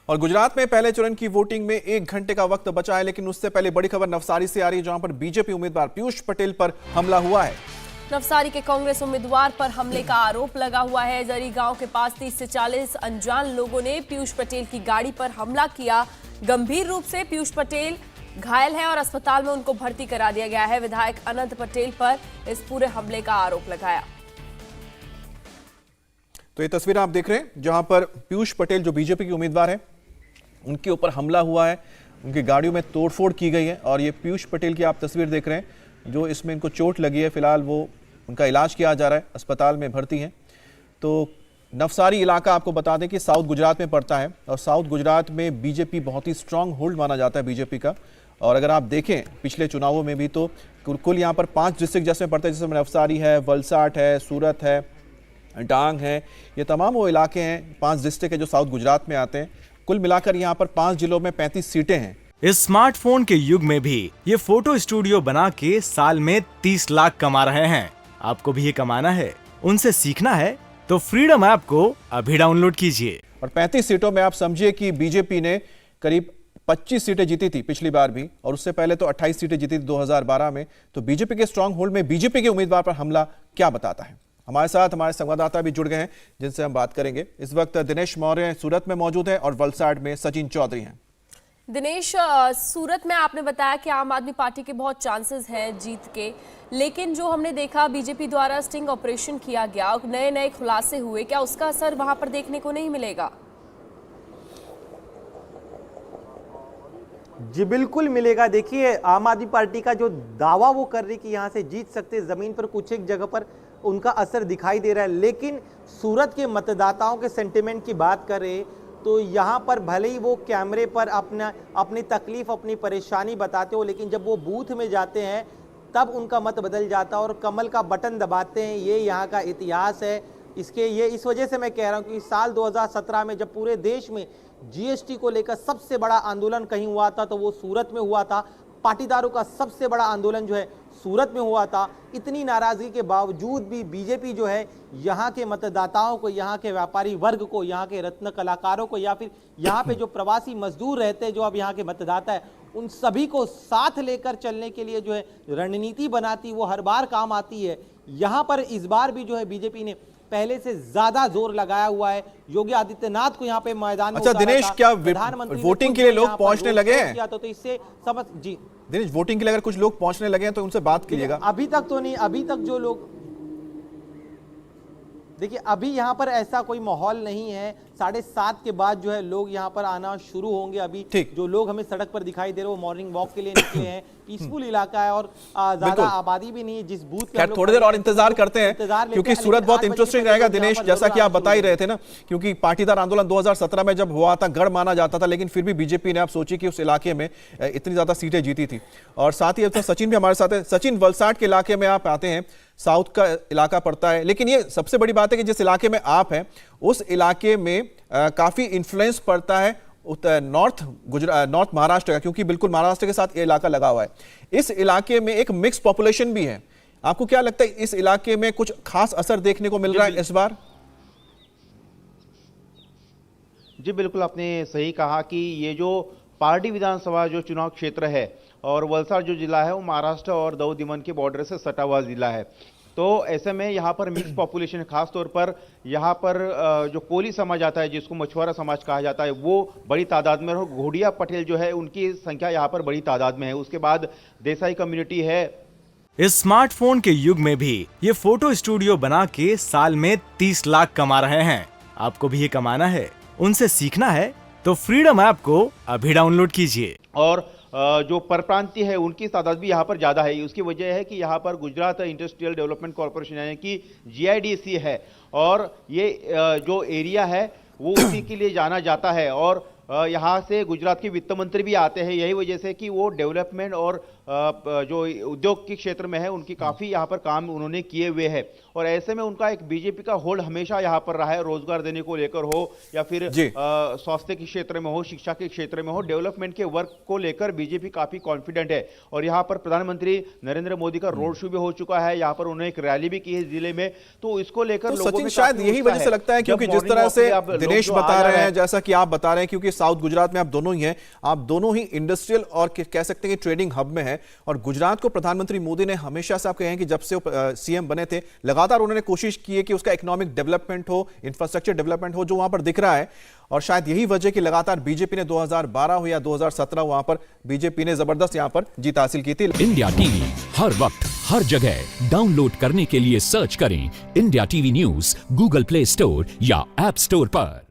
और गुजरात में पहले चरण की वोटिंग में 1 घंटे का वक्त बचा है, लेकिन उससे पहले बड़ी खबर नवसारी से आ रही है, जहां पर बीजेपी उम्मीदवार पीयूष पटेल पर हमला हुआ है। नवसारी के कांग्रेस उम्मीदवार पर हमले का आरोप लगा हुआ है। जरी गांव के पास 30 से 40 अनजान लोगों ने पीयूष पटेल की गाड़ी पर हमला किया। गंभीर रूप से पीयूष पटेल घायल है और अस्पताल में उनको भर्ती करा दिया गया है। विधायक अनंत पटेल पर इस पूरे हमले का आरोप लगाया। तो ये तस्वीर आप देख रहे हैं, जहां पर पीयूष पटेल जो बीजेपी के उम्मीदवार हैं, उनके ऊपर हमला हुआ है, उनकी गाड़ियों में तोड़फोड़ की गई है। और ये पीयूष पटेल की आप तस्वीर देख रहे हैं, जो इसमें इनको चोट लगी है। फिलहाल वो उनका इलाज किया जा रहा है, अस्पताल में भर्ती हैं। तो नवसारी इलाका आपको बता दें कि साउथ गुजरात में पड़ता है, और साउथ गुजरात में बीजेपी बहुत ही स्ट्रांग होल्ड माना जाता है बीजेपी का। और अगर आप देखें पिछले चुनावों में भी, तो कुल यहाँ पर 5 डिस्ट्रिक्ट जिसमें पड़ता है, जैसे नवसारी है, वलसाड है, सूरत है, डांग है, ये तमाम वो इलाके हैं, 5 डिस्ट्रिक्ट है जो साउथ गुजरात में आते हैं। कुल मिलाकर यहाँ पर 5 जिलों में 35 सीटें हैं। इस स्मार्टफोन के युग में भी ये फोटो स्टूडियो बना के साल में 30 लाख कमा रहे हैं। आपको भी ये कमाना है, उनसे सीखना है, तो फ्रीडम ऐप को अभी डाउनलोड कीजिए। और 35 सीटों में आप समझिए कि बीजेपी ने करीब 25 सीटें जीती थी पिछली बार भी, और उससे पहले तो 28 सीटें जीती थी 2012 में। तो बीजेपी के स्ट्रांग होल्ड में बीजेपी के उम्मीदवार पर हमला क्या बताता है? हमारे साथ हमारे संवाददाता भी जुड़ गए हैं, जिनसे हम बात करेंगे। इस वक्त दिनेश मौर्य सूरत में मौजूद है और वलसाड में सचिन चौधरी हैं। दिनेश, सूरत में आपने बताया कि आम आदमी पार्टी के बहुत चांसेस हैं जीत के, लेकिन जो हमने देखा बीजेपी द्वारा स्टिंग ऑपरेशन किया गया, नए नए खुलासे हुए, क्या उसका असर वहां पर देखने को नहीं मिलेगा? जी बिल्कुल मिलेगा। देखिए, आम आदमी पार्टी का जो दावा वो कर रही कि यहाँ से जीत सकते, जमीन पर कुछ एक जगह पर उनका असर दिखाई दे रहा है। लेकिन सूरत के मतदाताओं के सेंटिमेंट की बात करें तो यहाँ पर भले ही वो कैमरे पर अपनी तकलीफ, अपनी परेशानी बताते हो, लेकिन जब वो बूथ में जाते हैं तब उनका मत बदल जाता है और कमल का बटन दबाते हैं। ये यहाँ का इतिहास है। इस वजह से मैं कह रहा हूँ कि साल 2017 में जब पूरे देश में जीएसटी को लेकर सबसे बड़ा आंदोलन कहीं हुआ था, तो वो सूरत में हुआ था। पाटीदारों का सबसे बड़ा आंदोलन जो है सूरत में हुआ था। इतनी नाराजगी के बावजूद भी बीजेपी जो है यहाँ के मतदाताओं को, यहाँ के व्यापारी वर्ग को, यहाँ के रत्न कलाकारों को, या फिर यहाँ पे जो प्रवासी मजदूर रहते हैं, जो अब यहाँ के मतदाता है, उन सभी को साथ लेकर चलने के लिए जो है रणनीति बनाती, वो हर बार काम आती है। यहाँ पर इस बार भी जो है बीजेपी ने पहले से ज्यादा जोर लगाया हुआ है। योगी आदित्यनाथ को यहाँ पे मैदान में अच्छा दिनेश, क्या वोटिंग के लिए लोग पहुंचने लगे हैं? तो इससे समझ जी दिनेश, वोटिंग के लिए अगर कुछ लोग पहुंचने लगे हैं तो उनसे बात कीजिएगा। अभी तक तो नहीं, अभी तक जो लोग, देखिए अभी यहाँ पर ऐसा कोई माहौल नहीं है। 7:30 के बाद जो है लोग यहाँ पर आना शुरू होंगे। अभी जो लोग हमें सड़क पर दिखाई दे रहे हो मॉर्निंग वॉक के लिए निकले हैं। पीसफुल इलाका है और ज्यादा आबादी भी नहीं है। जिस बूथ पे थोड़ी देर और इंतजार करते हैं, क्योंकि सूरत बहुत इंटरेस्टिंग रहेगा दिनेश, जैसा कि आप बता ही रहे थे ना, क्योंकि पाटीदार आंदोलन 2017 में जब हुआ था, गढ़ माना जाता था, लेकिन फिर भी बीजेपी ने आप सोची कि उस इलाके में इतनी ज्यादा सीटें जीती थी। और साथ ही अब तो सचिन भी हमारे साथ है। सचिन, वलसाड के इलाके में आप आते हैं, साउथ का इलाका पड़ता है, लेकिन ये सबसे बड़ी बात है कि जिस इलाके में आप हैं उस इलाके में काफी इन्फ्लुएंस पड़ता है नॉर्थ महाराष्ट्र का, क्योंकि बिल्कुल महाराष्ट्र के साथ ये इलाका लगा हुआ है। इस इलाके में एक मिक्स पॉपुलेशन भी है। आपको क्या लगता है इस इलाके में कुछ खास असर देखने को मिल रहा है इस बार? जी बिल्कुल, आपने सही कहा कि ये जो पार्टी विधानसभा जो चुनाव क्षेत्र है, और वलसाड जो जिला है वो महाराष्ट्र और दाऊद दमन के बॉर्डर से सटा हुआ जिला है। तो ऐसे में यहाँ पर मिक्स पॉपुलेशन है। खासतौर पर यहाँ पर जो कोली समाज आता है, जिसको मछुआरा समाज कहा जाता है, वो बड़ी तादाद में, और घोड़िया पटेल जो है उनकी संख्या यहाँ पर बड़ी तादाद में है। उसके बाद देसाई कम्युनिटी है। इस स्मार्टफोन के युग में भी ये फोटो स्टूडियो बना के साल में 30 लाख कमा रहे हैं। आपको भी ये कमाना है, उनसे सीखना है, तो फ्रीडम ऐप को अभी डाउनलोड कीजिए। और जो परप्रांतीय है उनकी तादाद भी यहाँ पर ज़्यादा है। उसकी वजह है कि यहाँ पर गुजरात इंडस्ट्रियल डेवलपमेंट कॉरपोरेशन यानी कि GIDC है, और ये जो एरिया है वो उसी के लिए जाना जाता है। और यहाँ से गुजरात के वित्त मंत्री भी आते हैं, यही वजह से कि वो डेवलपमेंट और जो उद्योग के क्षेत्र में है उनकी काफ़ी यहाँ पर काम उन्होंने किए हुए हैं। और ऐसे में उनका एक बीजेपी का होल्ड हमेशा यहाँ पर रहा है, रोजगार देने को लेकर हो या फिर स्वास्थ्य के क्षेत्र में हो, शिक्षा के क्षेत्र में हो, डेवलपमेंट के वर्क को लेकर बीजेपी काफी कॉन्फिडेंट है। और यहाँ पर प्रधानमंत्री नरेंद्र मोदी का रोड शो भी हो चुका है, यहाँ पर उन्होंने एक रैली भी की है जिले में, तो इसको लेकर तो लोगों सचिन में शायद यही वजह से लगता है, क्योंकि जिस तरह से दिनेश बता रहे हैं, जैसा कि आप बता रहे हैं, क्योंकि साउथ गुजरात में आप दोनों ही हैं, आप दोनों ही इंडस्ट्रियल और कह सकते हैं कि ट्रेडिंग हब में हैं, और गुजरात को प्रधानमंत्री मोदी ने हमेशा से आप कहे हैं कि जब से सीएम बने थे लगातार उन्होंने कोशिश की है कि उसका इकोनॉमिक डेवलपमेंट हो, इंफ्रास्ट्रक्चर डेवलपमेंट हो, जो वहां पर दिख रहा है। और शायद यही वजह कि लगातार बीजेपी ने 2012 हो या 2017 वहां पर बीजेपी ने जबरदस्त यहां पर जीत हासिल की थी। इंडिया टीवी हर वक्त हर जगह डाउनलोड करने के लिए सर्च करें India TV news Google play store या ऐप स्टोर पर।